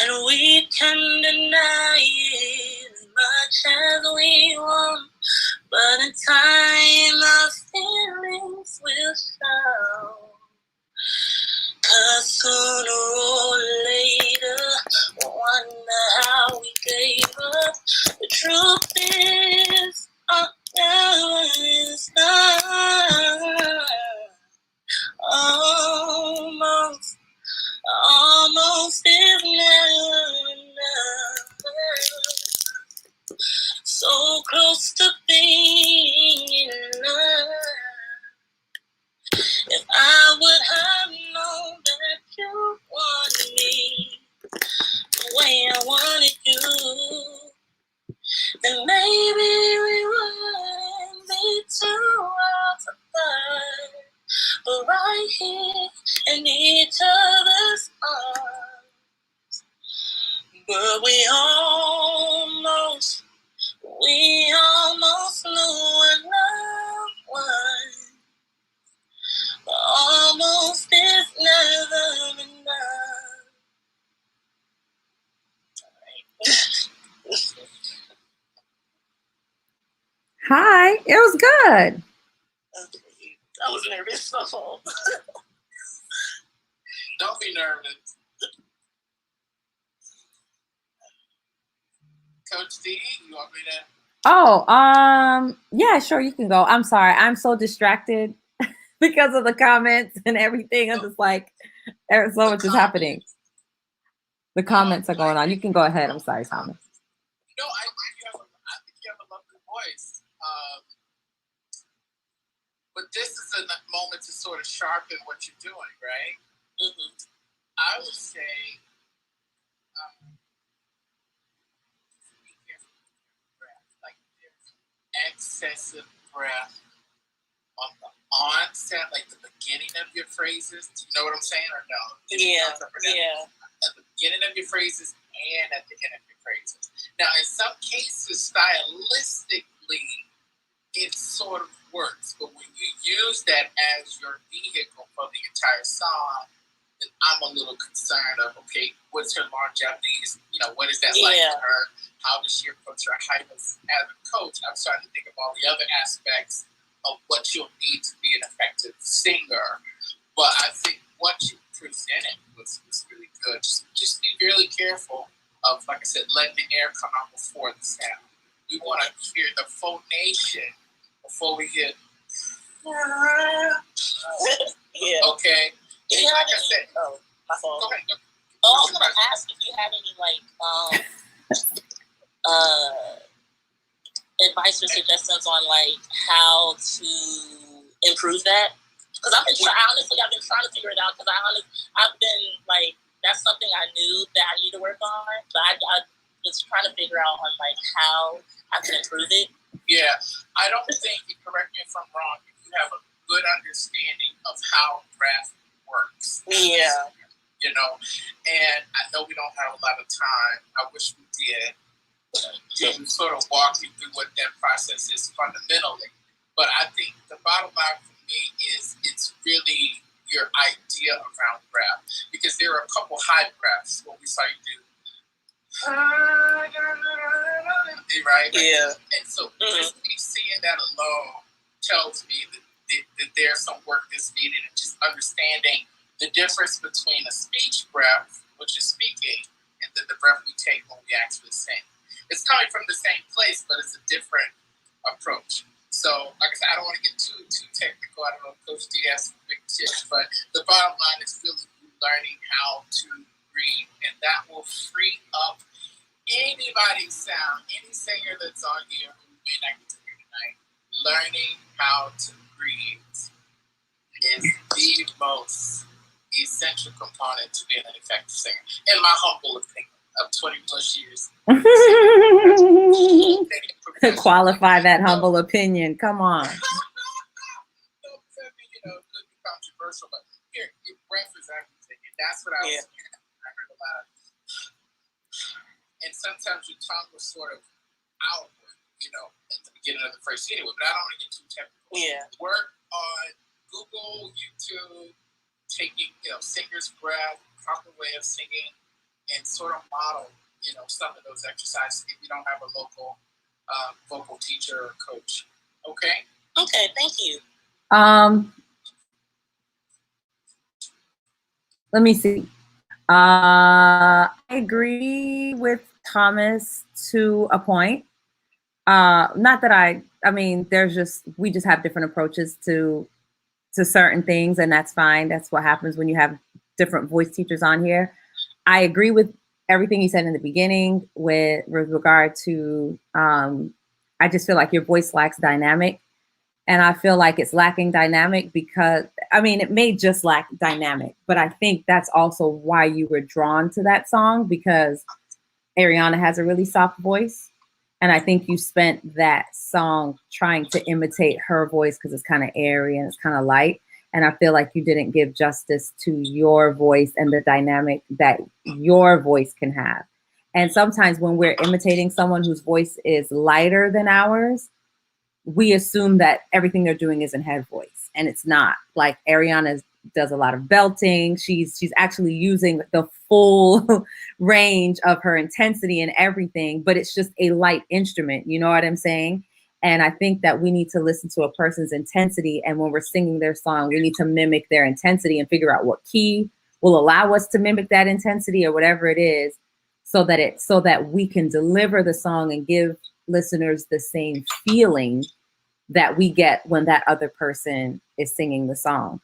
And we can deny it as much as we want, but in time our feelings will show. 'Cause sooner or later, wonder how we gave up. The truth is, now is done. Almost is never enough. So close to being enough. If I would have known that you wanted me the way I wanted you, then maybe we wouldn't be 2 worlds apart, but right here in each other's arms. But we almost knew It was good. Okay. I was nervous. So. Don't be nervous. Coach D, you want me to? Oh, yeah, sure, you can go. I'm sorry. I'm so distracted because of the comments and everything. I'm just like, so much is happening. The comments are going on. You can go ahead. I'm sorry, Thomas. No, I think you have a lovely voice. But this is a moment to sort of sharpen what you're doing, right? Mm-hmm. I would say, like there's excessive breath on the onset, like the beginning of your phrases. Do you know what I'm saying, or no? Yeah. At the beginning of your phrases and at the end of your phrases. Now, in some cases, stylistically, it sort of works, but when you use that as your vehicle for the entire song, then I'm a little concerned of, okay, what's her longevity? What is that like for her? How does she approach her hype as a coach? I'm starting to think of all the other aspects of what you'll need to be an effective singer. But I think what you presented was really good. Just be really careful of, like I said, letting the air come out before the sound. We want to hear the phonation before we hit. Yeah. Okay. Yeah, like I said. Oh, my fault. Go ahead. I was gonna ask if you had any advice or suggestions on how to improve that. Because I've been trying to figure it out. Because I've been that's something I knew that I need to work on, but I was trying to figure out on how I can improve it. Yeah, I don't think, correct me if I'm wrong, if you have a good understanding of how breath works. Yeah. And I know we don't have a lot of time. I wish we did. To sort of walk you through what that process is fundamentally. But I think the bottom line for me is it's really your idea around breath. Because there are a couple high breaths what we saw you do. Right? Yeah. And so just me seeing that alone tells me that there's some work that's needed in just understanding the difference between a speech breath, which is speaking, and then the breath we take when we actually sing. It's coming from the same place, but it's a different approach. So, like I said, I don't want to get too technical. I don't know if Coach D has some big tips, but the bottom line is really learning how to breathe, and that will free up anybody's sound, any singer that's on here who may not get to hear tonight. Learning how to breathe is the most essential component to being an effective singer, in my humble opinion, of 20 plus years. Qualify that humble opinion. Come on. Could be controversial, but here, your breath is everything, and that's what I was hearing. I heard a lot of, and sometimes your tongue was sort of outward, at the beginning of the phrase anyway. But I don't want to get too technical. Yeah. Work on Google, YouTube, taking singer's breath, proper way of singing, and sort of model some of those exercises if you don't have a local vocal teacher or coach. Okay, thank you. Let me see. I agree with Thomas to a point. Not that we just have different approaches to certain things, and that's fine. That's what happens when you have different voice teachers on here. I agree with everything you said in the beginning with regard to, I just feel like your voice lacks dynamic. And I feel like it's lacking dynamic because, it may just lack dynamic, but I think that's also why you were drawn to that song, because Ariana has a really soft voice. And I think you spent that song trying to imitate her voice because it's kind of airy and it's kind of light. And I feel like you didn't give justice to your voice and the dynamic that your voice can have. And sometimes when we're imitating someone whose voice is lighter than ours, we assume that everything they're doing is in head voice, and it's not. Like Ariana does a lot of belting. She's actually using the full range of her intensity and everything, but it's just a light instrument. You know what I'm saying? And I think that we need to listen to a person's intensity. And when we're singing their song, we need to mimic their intensity and figure out what key will allow us to mimic that intensity or whatever it is, so that we can deliver the song and give listeners the same feeling that we get when that other person is singing the song.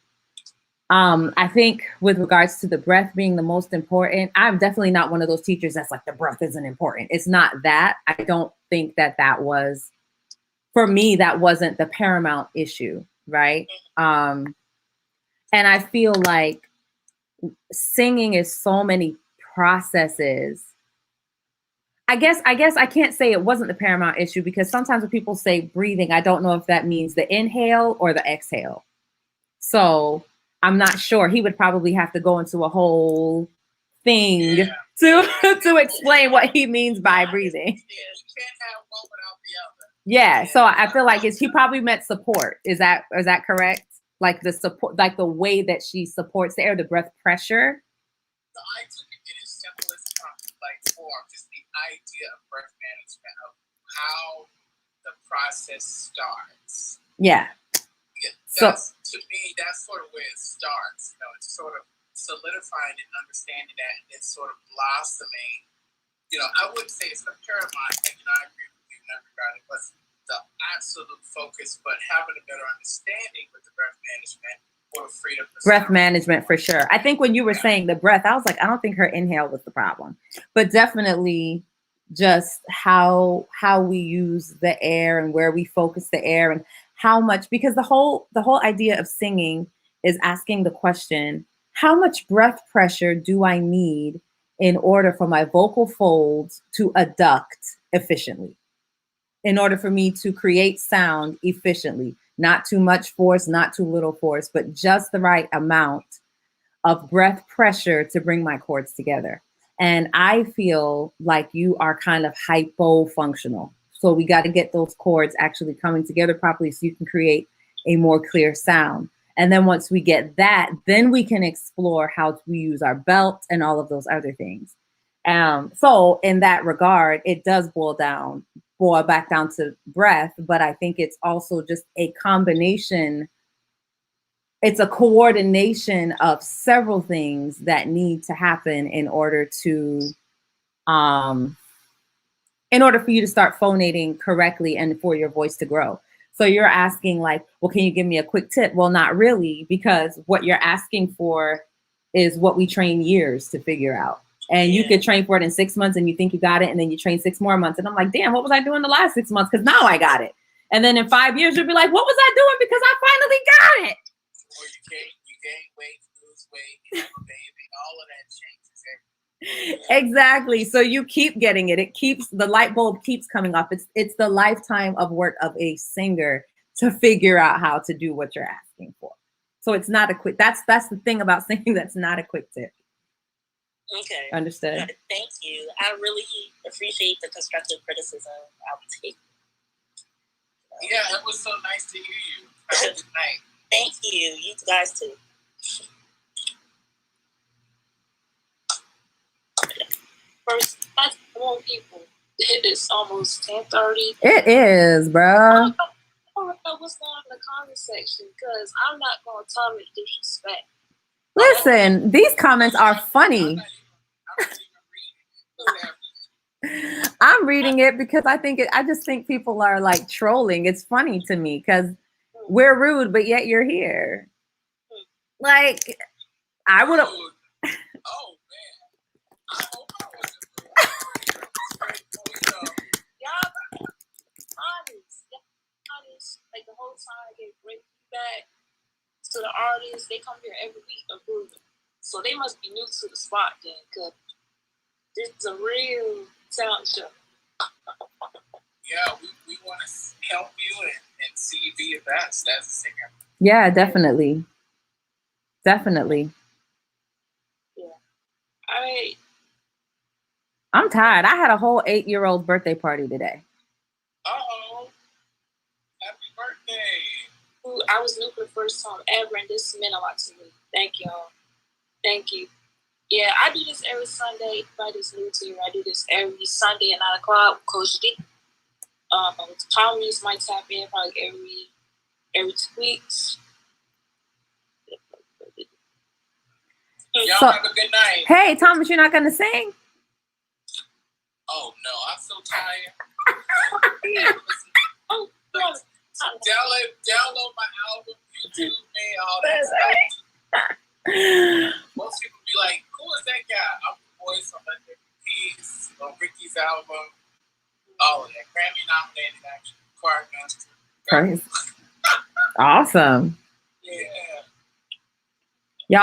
I think with regards to the breath being the most important, I'm definitely not one of those teachers that's like the breath isn't important. It's not that. I don't think that was, for me, that wasn't the paramount issue, right? And I feel like singing is so many processes. I guess I can't say it wasn't the paramount issue, because sometimes when people say breathing, I don't know if that means the inhale or the exhale. So I'm not sure. He would probably have to go into a whole thing to explain what he means by breathing. You can't have one without the other. Yeah, so I feel like he probably meant support. Is that correct? Like the support, like the way that she supports the air, the breath pressure. So I took it in its simplest form, just the idea of breath management, of how the process starts. Yeah. So to me, that's sort of where it starts. You know, it's sort of solidifying and understanding that, and it's sort of blossoming. You know, I wouldn't say it's the paramount thing. You know, I agree with you in that regard. It was the absolute focus, but having a better understanding with the breath management or freedom. Breath management for sure. I think when you were saying the breath, I was like, I don't think her inhale was the problem, but definitely just how we use the air and where we focus the air and how much, because the whole idea of singing is asking the question, how much breath pressure do I need in order for my vocal folds to adduct efficiently, in order for me to create sound efficiently? Not too much force, not too little force, but just the right amount of breath pressure to bring my chords together. And I feel like you are kind of hypo-functional. So we got to get those chords actually coming together properly so you can create a more clear sound. And then once we get that, then we can explore how we use our belt and all of those other things. So in that regard, it does boil back down to breath, but I think it's also just a combination. It's a coordination of several things that need to happen in order for you to start phonating correctly and for your voice to grow. So you're asking like, well, can you give me a quick tip? Well, not really, because what you're asking for is what we train years to figure out. And you could train for it in 6 months and you think you got it, and then you train 6 more months. And I'm like, damn, what was I doing the last 6 months? Because now I got it. And then in 5 years, you'll be like, what was I doing? Because I finally got it. Or you gain weight, lose weight, you have a baby, all of that changes everything. Exactly. So you keep getting it. The light bulb keeps coming up. It's the lifetime of work of a singer to figure out how to do what you're asking for. So it's not a quick, that's the thing about singing, that's not a quick tip. Okay. Understood. Thank you. I really appreciate the constructive criticism. I'll take it. Yeah, it was so nice to hear you. Have a good night. Thank you. You guys too. First, I want people. It's almost 10:30. It is, bro. I don't know what's going on in the comment section, because I'm not going to tolerate disrespect. Listen, these comments are funny. I'm reading it because I just think people are like trolling. It's funny to me because we're rude, but yet you're here. Like, I would have. Oh, man. I hope I wasn't rude. Y'all honest. Like the whole time I get great feedback to the artists. They come here every week approving. So they must be new to the spot then, because this is a real talent show. Yeah, we want to help you and see you be your best as a singer. Yeah, definitely. Definitely. Yeah. I'm tired. I had a whole 8-year-old birthday party today. Uh-oh. Happy birthday. Ooh, I was new for the first time ever, and this meant a lot to me. Thank y'all. Thank you. Yeah, I do this every Sunday. Everybody's new to you. I do this every Sunday at 9 o'clock with Coach D. Thomas might tap in probably every 2 weeks. Y'all have a good night. Hey, Thomas, you're not gonna sing? Oh no, I'm so tired. Oh, Download my album, YouTube me, all that stuff. Most people be like, "Who is that guy?" I'm the voice on Ricky's album. All of that. Grammy nominated, actually. Choir master. Praise. Awesome.